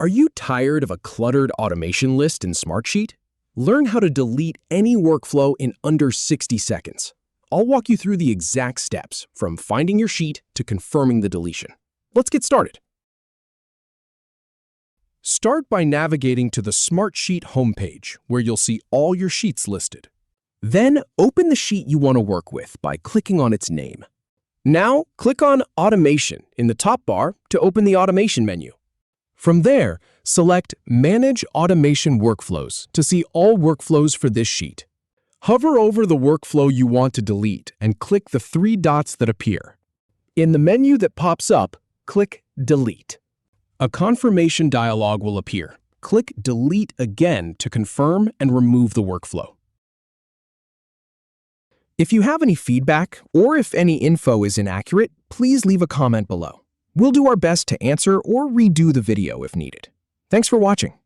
Are you tired of a cluttered automation list in Smartsheet? Learn how to delete any workflow in under 60 seconds. I'll walk you through the exact steps, from finding your sheet to confirming the deletion. Let's get started. Start by navigating to the Smartsheet homepage, where you'll see all your sheets listed. Then open the sheet you want to work with by clicking on its name. Now, click on Automation in the top bar to open the Automation menu. From there, select Manage Automation Workflows to see all workflows for this sheet. Hover over the workflow you want to delete and click the three dots that appear. In the menu that pops up, click Delete. A confirmation dialog will appear. Click Delete again to confirm and remove the workflow. If you have any feedback or if any info is inaccurate, please leave a comment below. We'll do our best to answer or redo the video if needed. Thanks for watching.